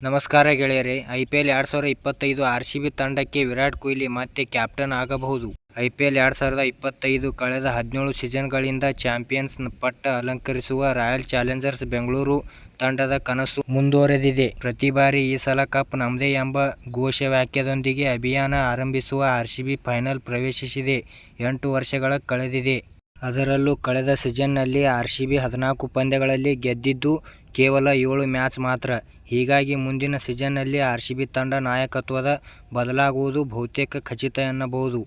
ನಮಸ್ಕಾರ ಗೆಳೆಯರೇ, IPL 2025 RCB ತಂಡಕ್ಕೆ ವಿರಾಟ್ ಕೊಹ್ಲಿ ಮತ್ತೆ ಕ್ಯಾಪ್ಟನ್ ಆಗಬಹುದು. ಐಪಿಎಲ್ 2025 ಕಳೆದ 17 ಸೀಸನ್ಗಳಿಂದ ಚಾಂಪಿಯನ್ಸ್ ಪಟ್ಟ ಅಲಂಕರಿಸುವ ರಾಯಲ್ ಚಾಲೆಂಜರ್ಸ್ ಬೆಂಗಳೂರು ತಂಡದ ಕನಸು ಮುಂದುವರೆದಿದೆ. ಪ್ರತಿ ಬಾರಿ ಈ ಸಲ ಕಪ್ ನಮ್ದೇ ಎಂಬ ಘೋಷವಾಕ್ಯದೊಂದಿಗೆ ಅಭಿಯಾನ ಆರಂಭಿಸುವ ಆರ್ಸಿಬಿ ಫೈನಲ್ ಪ್ರವೇಶಿಸಿದೆ. 8 ವರ್ಷಗಳ ಕಳೆದಿದೆ. ಅದರಲ್ಲೂ ಕಳೆದ ಸೀಸನ್ನಲ್ಲಿ ಆರ್ಸಿಬಿ 14 ಪಂದ್ಯಗಳಲ್ಲಿ ಗೆದ್ದಿದ್ದು ಕೇವಲ 7 ಮ್ಯಾಚ್ ಮಾತ್ರ. ಹೀಗಾಗಿ ಮುಂದಿನ ಸೀಸನ್ನಲ್ಲಿ ಆರ್ಸಿಬಿ ತಂಡ ನಾಯಕತ್ವದ ಬದಲಾಗುವುದು ಬಹುತೇಕ ಖಚಿತ ಎನ್ನಬಹುದು.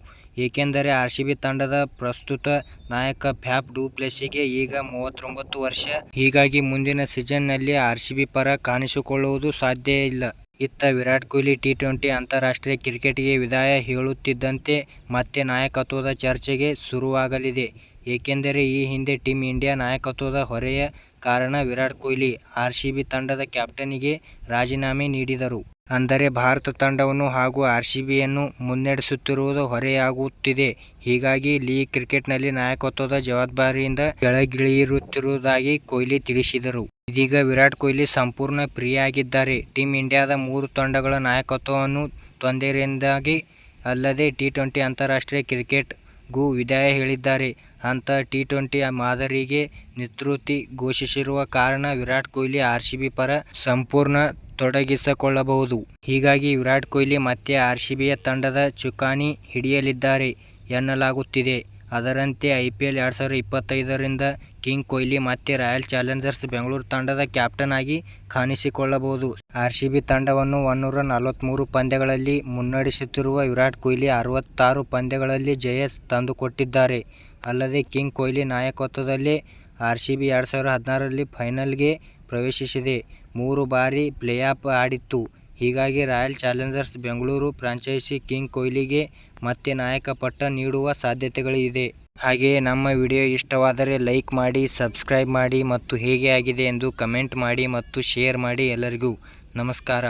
ಏಕೆಂದರೆ ಆರ್ಸಿಬಿ ತಂಡದ ಪ್ರಸ್ತುತ ನಾಯಕ ಫ್ಯಾಫ್ ಡು ಪ್ಲೆಸಿಸ್ಗೆ ಈಗ 39 ವರ್ಷ. ಹೀಗಾಗಿ ಮುಂದಿನ ಸೀಸನ್ನಲ್ಲಿ ಆರ್ಸಿಬಿ ಪರ ಕಾಣಿಸಿಕೊಳ್ಳುವುದು ಸಾಧ್ಯ ಇಲ್ಲ. ಇತ್ತ ವಿರಾಟ್ ಕೊಹ್ಲಿ ಟಿ20 ಅಂತಾರಾಷ್ಟ್ರೀಯ ಕ್ರಿಕೆಟ್ಗೆ ವಿದಾಯ ಹೇಳುತ್ತಿದ್ದಂತೆ ಮತ್ತೆ ನಾಯಕತ್ವದ ಚರ್ಚೆಗೆ ಶುರುವಾಗಲಿದೆ. ಏಕೆಂದರೆ ಈ ಹಿಂದೆ ಟೀಮ್ ಇಂಡಿಯಾ ನಾಯಕತ್ವದ ಹೊರೆಯ ಕಾರಣ ವಿರಾಟ್ ಕೊಹ್ಲಿ ಆರ್ಸಿಬಿ ತಂಡದ ಕ್ಯಾಪ್ಟನ್ಸಿಗೆ ರಾಜೀನಾಮೆ ನೀಡಿದರು. ಅಂದರೆ ಭಾರತ ತಂಡವನ್ನು ಹಾಗೂ ಆರ್ಸಿಬಿಯನ್ನು ಮುನ್ನಡೆಸುತ್ತಿರುವುದು ಹೊರೆಯಾಗುತ್ತಿದೆ. ಹೀಗಾಗಿ ಲೀಗ್ ಕ್ರಿಕೆಟ್ನಲ್ಲಿ ನಾಯಕತ್ವದ ಜವಾಬ್ದಾರಿಯಿಂದ ಕೆಳಗಿಳಿಯುತ್ತಿರುವುದಾಗಿ ಕೊಹ್ಲಿ ತಿಳಿಸಿದರು. ಇದೀಗ ವಿರಾಟ್ ಕೊಹ್ಲಿ ಸಂಪೂರ್ಣ ಫ್ರೀಯಾಗಿದ್ದಾರೆ. ಟೀಮ್ ಇಂಡಿಯಾದ 3 ತಂಡಗಳ ನಾಯಕತ್ವವನ್ನು ತೊಂದರೆಯಿಂದಾಗಿ ಅಲ್ಲದೆ ಟಿ20 ಅಂತಾರಾಷ್ಟ್ರೀಯ ಕ್ರಿಕೆಟ್ಗೂ ವಿದಾಯ ಹೇಳಿದ್ದಾರೆ. ಅಂಥ ಟಿ20 ಮಾದರಿಗೆ ನೇತೃತ್ವ ಘೋಷಿಸಿರುವ ಕಾರಣ ವಿರಾಟ್ ಕೊಹ್ಲಿ ಆರ್ಸಿಬಿ ಪರ ಸಂಪೂರ್ಣ ತೊಡಗಿಸಿಕೊಳ್ಳಬಹುದು. ಹೀಗಾಗಿ ವಿರಾಟ್ ಕೊಹ್ಲಿ ಮತ್ತೆ ಆರ್ಸಿಬಿಯ ತಂಡದ ಚುಕ್ಕಾಣಿ ಹಿಡಿಯಲಿದ್ದಾರೆ ಎನ್ನಲಾಗುತ್ತಿದೆ. ಅದರಂತೆ ಐಪಿಎಲ್ 2025 ರಿಂದ ಕಿಂಗ್ ಕೊಹ್ಲಿ ಮತ್ತೆ ರಾಯಲ್ ಚಾಲೆಂಜರ್ಸ್ ಬೆಂಗಳೂರು ತಂಡದ ಕ್ಯಾಪ್ಟನ್ ಆಗಿ ಕಾಣಿಸಿಕೊಳ್ಳಬಹುದು. ಆರ್ಸಿಬಿ ತಂಡವನ್ನು 143 ಪಂದ್ಯಗಳಲ್ಲಿ ಮುನ್ನಡೆಸುತ್ತಿರುವ ವಿರಾಟ್ ಕೊಹ್ಲಿ 66 ಪಂದ್ಯಗಳಲ್ಲಿ ಜಯ ತಂದುಕೊಟ್ಟಿದ್ದಾರೆ. ಅಲ್ಲದೆ ಕಿಂಗ್ ಕೊಹ್ಲಿ ನಾಯಕತ್ವದಲ್ಲೇ ಆರ್ಸಿಬಿ 2016ರಲ್ಲಿ ಫೈನಲ್ಗೆ ಪ್ರವೇಶಿಸಿದೆ. 3 ಬಾರಿ ಪ್ಲೇಆಫ್ ಆಡಿತ್ತು. ಹೀಗಾಗಿ Royal Challengers Bengaluru franchise king ಕೊಹ್ಲಿಗೆ ಮತ್ತೆ ನಾಯಕ ಪಟ್ಟ ನೀಡುವ ಸಾಧ್ಯತೆಗಳಿದೆ. ಹಾಗೆಯೇ ನಮ್ಮ ವಿಡಿಯೋ ಇಷ್ಟವಾದರೆ ಲೈಕ್ ಮಾಡಿ, ಸಬ್ಸ್ಕ್ರೈಬ್ ಮಾಡಿ ಮತ್ತು ಹೇಗೆ ಆಗಿದೆ ಎಂದು ಕಮೆಂಟ್ ಮಾಡಿ ಮತ್ತು ಶೇರ್ ಮಾಡಿ. ಎಲ್ಲರಿಗೂ ನಮಸ್ಕಾರ.